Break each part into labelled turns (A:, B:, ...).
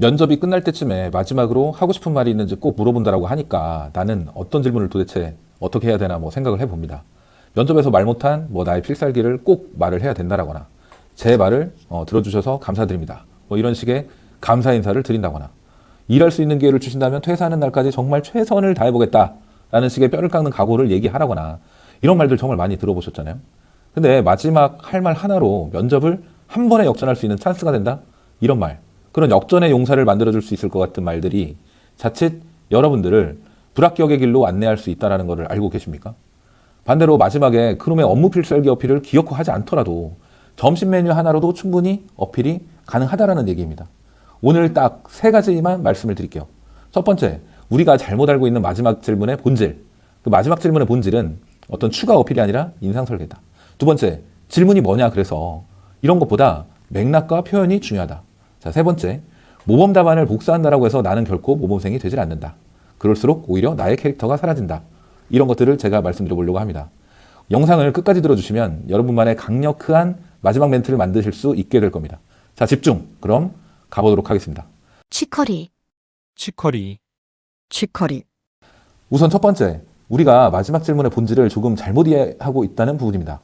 A: 면접이 끝날 때쯤에 마지막으로 하고 싶은 말이 있는지 꼭 물어본다라고 하니까 나는 어떤 질문을 도대체 어떻게 해야 되나 생각을 해봅니다. 면접에서 말 못한 나의 필살기를 꼭 말을 해야 된다라거나 제 말을 들어주셔서 감사드립니다. 이런 식의 감사 인사를 드린다거나 일할 수 있는 기회를 주신다면 퇴사하는 날까지 정말 최선을 다해보겠다라는 식의 뼈를 깎는 각오를 얘기하라거나 이런 말들 정말 많이 들어보셨잖아요. 근데 마지막 할 말 하나로 면접을 한 번에 역전할 수 있는 찬스가 된다? 이런 말, 그런 역전의 용사를 만들어줄 수 있을 것 같은 말들이 자칫 여러분들을 불합격의 길로 안내할 수 있다는 것을 알고 계십니까? 반대로 마지막에 그놈의 업무 필살기 어필을 기어코 하지 않더라도 점심 메뉴 하나로도 충분히 어필이 가능하다라는 얘기입니다. 오늘 딱 세 가지만 말씀을 드릴게요. 첫 번째, 우리가 잘못 알고 있는 마지막 질문의 본질. 그 마지막 질문의 본질은 어떤 추가 어필이 아니라 인상 설계다. 두 번째, 질문이 뭐냐 그래서 이런 것보다 맥락과 표현이 중요하다. 자, 세 번째, 모범 답안을 복사한다라고 해서 나는 결코 모범생이 되질 않는다. 그럴수록 오히려 나의 캐릭터가 사라진다. 이런 것들을 제가 말씀드려보려고 합니다. 영상을 끝까지 들어주시면 여러분만의 강력한 마지막 멘트를 만드실 수 있게 될 겁니다. 자, 집중! 그럼 가보도록 하겠습니다.
B: 치커리,
C: 치커리,
B: 치커리.
A: 우선 첫 번째, 우리가 마지막 질문의 본질을 조금 잘못 이해하고 있다는 부분입니다.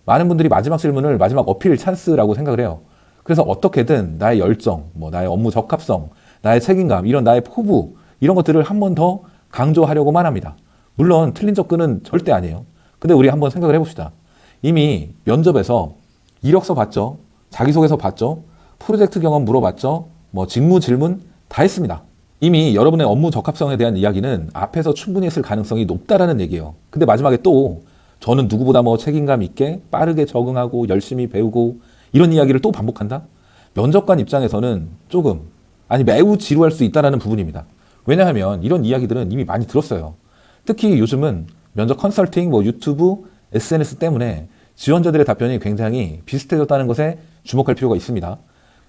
A: 많은 분들이 마지막 질문을 마지막 어필 찬스라고 생각을 해요. 그래서 어떻게든 나의 열정, 나의 업무 적합성, 나의 책임감, 이런 나의 포부, 이런 것들을 한 번 더 강조하려고만 합니다. 물론 틀린 접근은 절대 아니에요. 근데 우리 한번 생각을 해봅시다. 이미 면접에서 이력서 봤죠? 자기소개서 봤죠? 프로젝트 경험 물어봤죠? 직무 질문 다 했습니다. 이미 여러분의 업무 적합성에 대한 이야기는 앞에서 충분히 했을 가능성이 높다라는 얘기예요. 근데 마지막에 또 저는 누구보다 책임감 있게 빠르게 적응하고 열심히 배우고 이런 이야기를 또 반복한다? 면접관 입장에서는 조금, 아니 매우 지루할 수 있다는 부분입니다. 왜냐하면 이런 이야기들은 이미 많이 들었어요. 특히 요즘은 면접 컨설팅, 유튜브, SNS 때문에 지원자들의 답변이 굉장히 비슷해졌다는 것에 주목할 필요가 있습니다.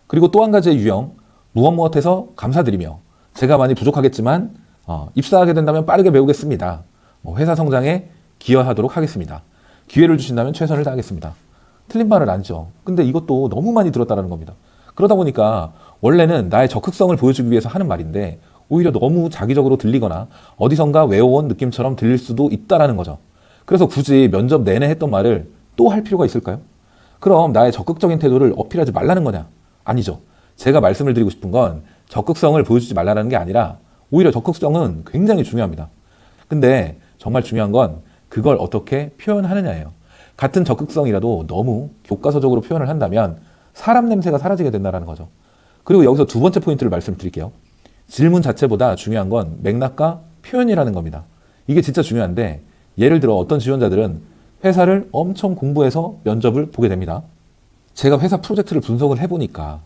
A: 그리고 또 한 가지의 유형, 무엇무엇해서 감사드리며 제가 많이 부족하겠지만 입사하게 된다면 빠르게 배우겠습니다. 회사 성장에 기여하도록 하겠습니다. 기회를 주신다면 최선을 다하겠습니다. 틀린 말은 아니죠. 근데 이것도 너무 많이 들었다는 겁니다. 그러다 보니까 원래는 나의 적극성을 보여주기 위해서 하는 말인데 오히려 너무 자기적으로 들리거나 어디선가 외워온 느낌처럼 들릴 수도 있다는 거죠. 그래서 굳이 면접 내내 했던 말을 또 할 필요가 있을까요? 그럼 나의 적극적인 태도를 어필하지 말라는 거냐? 아니죠. 제가 말씀을 드리고 싶은 건 적극성을 보여주지 말라는 게 아니라 오히려 적극성은 굉장히 중요합니다. 근데 정말 중요한 건 그걸 어떻게 표현하느냐예요. 같은 적극성이라도 너무 교과서적으로 표현을 한다면 사람 냄새가 사라지게 된다는 거죠. 그리고 여기서 두 번째 포인트를 말씀드릴게요. 질문 자체보다 중요한 건 맥락과 표현이라는 겁니다. 이게 진짜 중요한데 예를 들어 어떤 지원자들은 회사를 엄청 공부해서 면접을 보게 됩니다. 제가 회사 프로젝트를 분석을 해보니까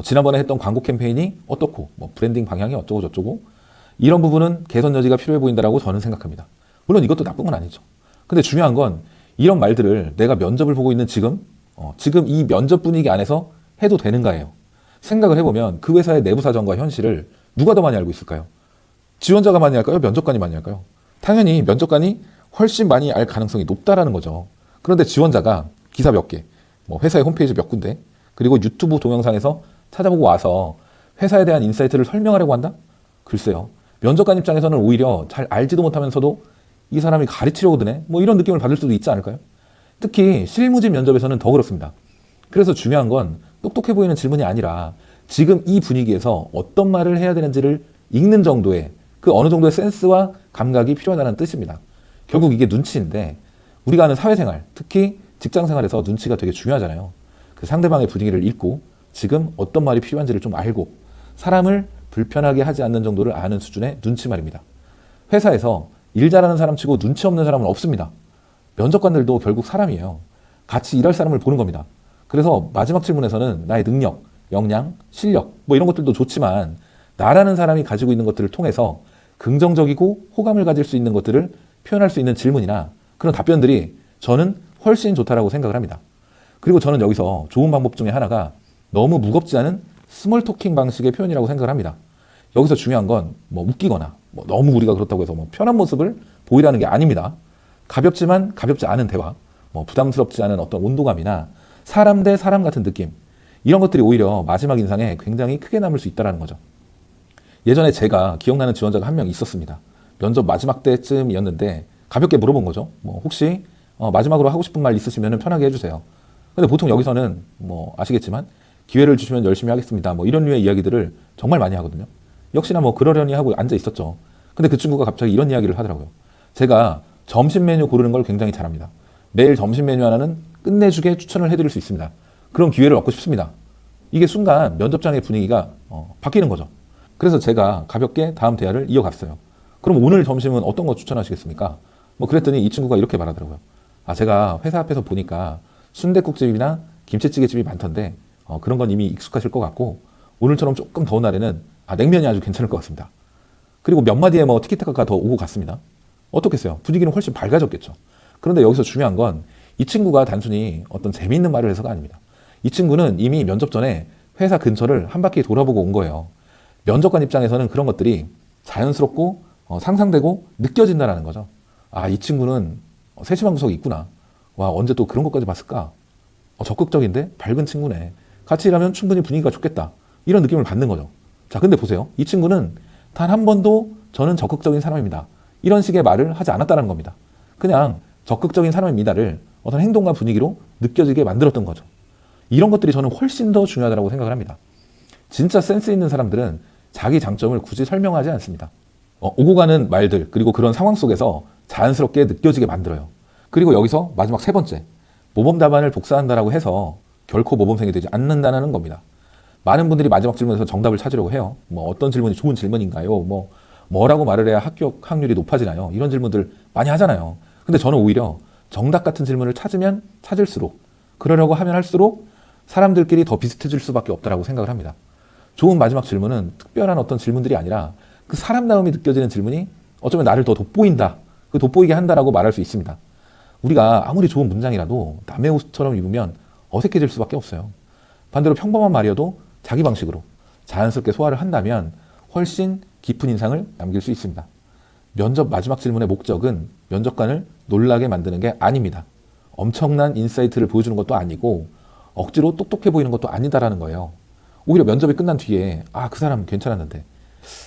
A: 지난번에 했던 광고 캠페인이 어떻고 브랜딩 방향이 어쩌고 저쩌고 이런 부분은 개선 여지가 필요해 보인다라고 저는 생각합니다. 물론 이것도 나쁜 건 아니죠. 근데 중요한 건 이런 말들을 내가 면접을 보고 있는 지금 이 면접 분위기 안에서 해도 되는가예요. 생각을 해보면 그 회사의 내부 사정과 현실을 누가 더 많이 알고 있을까요? 지원자가 많이 할까요? 면접관이 많이 할까요? 당연히 면접관이 훨씬 많이 알 가능성이 높다라는 거죠. 그런데 지원자가 기사 몇 개, 회사의 홈페이지 몇 군데, 그리고 유튜브 동영상에서 찾아보고 와서 회사에 대한 인사이트를 설명하려고 한다? 글쎄요. 면접관 입장에서는 오히려 잘 알지도 못하면서도 이 사람이 가르치려고 드네? 이런 느낌을 받을 수도 있지 않을까요? 특히 실무진 면접에서는 더 그렇습니다. 그래서 중요한 건 똑똑해 보이는 질문이 아니라 지금 이 분위기에서 어떤 말을 해야 되는지를 읽는 정도의 그 어느 정도의 센스와 감각이 필요하다는 뜻입니다. 결국 이게 눈치인데 우리가 하는 사회생활, 특히 직장생활에서 눈치가 되게 중요하잖아요. 그 상대방의 분위기를 읽고 지금 어떤 말이 필요한지를 좀 알고 사람을 불편하게 하지 않는 정도를 아는 수준의 눈치 말입니다. 회사에서 일 잘하는 사람 치고 눈치 없는 사람은 없습니다. 면접관들도 결국 사람이에요. 같이 일할 사람을 보는 겁니다. 그래서 마지막 질문에서는 나의 능력, 역량, 실력 이런 것들도 좋지만 나라는 사람이 가지고 있는 것들을 통해서 긍정적이고 호감을 가질 수 있는 것들을 표현할 수 있는 질문이나 그런 답변들이 저는 훨씬 좋다라고 생각을 합니다. 그리고 저는 여기서 좋은 방법 중에 하나가 너무 무겁지 않은 스몰 토킹 방식의 표현이라고 생각을 합니다. 여기서 중요한 건 웃기거나 너무 우리가 그렇다고 해서 편한 모습을 보이라는 게 아닙니다. 가볍지만 가볍지 않은 대화, 부담스럽지 않은 어떤 온도감이나 사람 대 사람 같은 느낌, 이런 것들이 오히려 마지막 인상에 굉장히 크게 남을 수 있다는 거죠. 예전에 제가 기억나는 지원자가 한 명 있었습니다. 면접 마지막 때쯤이었는데 가볍게 물어본 거죠. 뭐 혹시 마지막으로 하고 싶은 말 있으시면 편하게 해주세요. 근데 보통 여기서는 뭐 아시겠지만 기회를 주시면 열심히 하겠습니다. 뭐 이런 류의 이야기들을 정말 많이 하거든요. 역시나 뭐 그러려니 하고 앉아 있었죠. 근데 그 친구가 갑자기 이런 이야기를 하더라고요. 제가 점심 메뉴 고르는 걸 굉장히 잘합니다. 매일 점심 메뉴 하나는 끝내주게 추천을 해드릴 수 있습니다. 그런 기회를 얻고 싶습니다. 이게 순간 면접장의 분위기가 바뀌는 거죠. 그래서 제가 가볍게 다음 대화를 이어갔어요. 그럼 오늘 점심은 어떤 거 추천하시겠습니까? 뭐 그랬더니 이 친구가 이렇게 말하더라고요. 아, 제가 회사 앞에서 보니까 순댓국집이나 김치찌개집이 많던데 그런 건 이미 익숙하실 것 같고 오늘처럼 조금 더운 날에는 냉면이 아주 괜찮을 것 같습니다. 그리고 몇 마디에 뭐 티키타카가 더 오고 갔습니다. 어떻겠어요? 분위기는 훨씬 밝아졌겠죠. 그런데 여기서 중요한 건 이 친구가 단순히 어떤 재미있는 말을 해서가 아닙니다. 이 친구는 이미 면접 전에 회사 근처를 한 바퀴 돌아보고 온 거예요. 면접관 입장에서는 그런 것들이 자연스럽고 상상되고 느껴진다는 거죠. 아, 이 친구는 세심한 구석이 있구나. 와, 언제 또 그런 것까지 봤을까? 적극적인데 밝은 친구네. 같이 일하면 충분히 분위기가 좋겠다. 이런 느낌을 받는 거죠. 자, 근데 보세요. 이 친구는 단 한 번도 저는 적극적인 사람입니다. 이런 식의 말을 하지 않았다는 겁니다. 그냥 적극적인 사람입니다를 어떤 행동과 분위기로 느껴지게 만들었던 거죠. 이런 것들이 저는 훨씬 더 중요하다고 생각을 합니다. 진짜 센스 있는 사람들은 자기 장점을 굳이 설명하지 않습니다. 오고 가는 말들 그리고 그런 상황 속에서 자연스럽게 느껴지게 만들어요. 그리고 여기서 마지막 세 번째, 모범 답안을 복사한다라고 해서 결코 모범생이 되지 않는다는 겁니다. 많은 분들이 마지막 질문에서 정답을 찾으려고 해요. 뭐 어떤 질문이 좋은 질문인가요? 뭐라고 말을 해야 합격 확률이 높아지나요? 이런 질문들 많이 하잖아요. 근데 저는 오히려 정답 같은 질문을 찾으면 찾을수록 그러려고 하면 할수록 사람들끼리 더 비슷해질 수밖에 없다라고 생각을 합니다. 좋은 마지막 질문은 특별한 어떤 질문들이 아니라 그 사람다움이 느껴지는 질문이 어쩌면 나를 더 돋보인다, 그 돋보이게 한다라고 말할 수 있습니다. 우리가 아무리 좋은 문장이라도 남의 옷처럼 입으면 어색해질 수밖에 없어요. 반대로 평범한 말이어도 자기 방식으로 자연스럽게 소화를 한다면 훨씬 깊은 인상을 남길 수 있습니다. 면접 마지막 질문의 목적은 면접관을 놀라게 만드는 게 아닙니다. 엄청난 인사이트를 보여주는 것도 아니고 억지로 똑똑해 보이는 것도 아니다라는 거예요. 오히려 면접이 끝난 뒤에 그 사람 괜찮았는데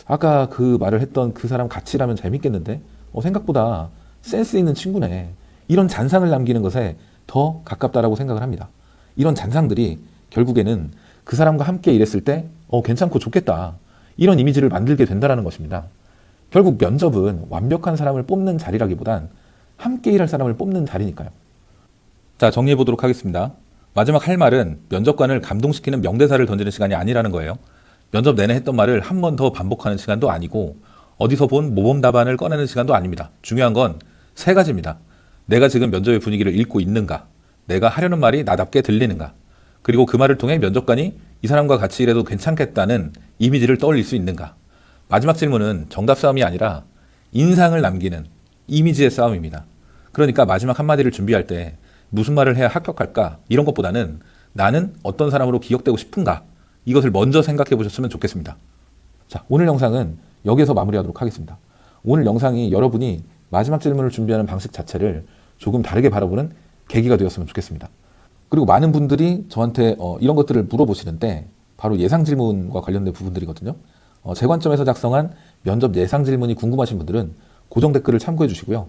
A: 아까 그 말을 했던 그 사람 같이 일하면 재밌겠는데 생각보다 센스 있는 친구네. 이런 잔상을 남기는 것에 더 가깝다라고 생각을 합니다. 이런 잔상들이 결국에는 그 사람과 함께 일했을 때 괜찮고 좋겠다. 이런 이미지를 만들게 된다는 것입니다. 결국 면접은 완벽한 사람을 뽑는 자리라기보단 함께 일할 사람을 뽑는 자리니까요. 자, 정리해 보도록 하겠습니다. 마지막 할 말은 면접관을 감동시키는 명대사를 던지는 시간이 아니라는 거예요. 면접 내내 했던 말을 한 번 더 반복하는 시간도 아니고 어디서 본 모범 답안을 꺼내는 시간도 아닙니다. 중요한 건 세 가지입니다. 내가 지금 면접의 분위기를 읽고 있는가? 내가 하려는 말이 나답게 들리는가? 그리고 그 말을 통해 면접관이 이 사람과 같이 일해도 괜찮겠다는 이미지를 떠올릴 수 있는가? 마지막 질문은 정답 싸움이 아니라 인상을 남기는 이미지의 싸움입니다. 그러니까 마지막 한마디를 준비할 때 무슨 말을 해야 합격할까? 이런 것보다는 나는 어떤 사람으로 기억되고 싶은가? 이것을 먼저 생각해 보셨으면 좋겠습니다. 자, 오늘 영상은 여기에서 마무리하도록 하겠습니다. 오늘 영상이 여러분이 마지막 질문을 준비하는 방식 자체를 조금 다르게 바라보는 계기가 되었으면 좋겠습니다. 그리고 많은 분들이 저한테 이런 것들을 물어보시는데 바로 예상 질문과 관련된 부분들이거든요. 제 관점에서 작성한 면접 예상 질문이 궁금하신 분들은 고정 댓글을 참고해 주시고요.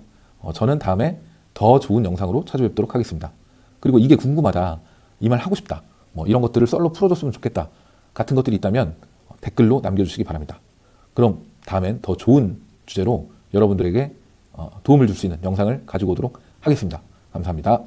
A: 저는 다음에 더 좋은 영상으로 찾아뵙도록 하겠습니다. 그리고 이게 궁금하다, 이 말 하고 싶다, 이런 것들을 썰로 풀어줬으면 좋겠다 같은 것들이 있다면 댓글로 남겨주시기 바랍니다. 그럼 다음엔 더 좋은 주제로 여러분들에게 도움을 줄 수 있는 영상을 가지고 오도록 하겠습니다. 감사합니다.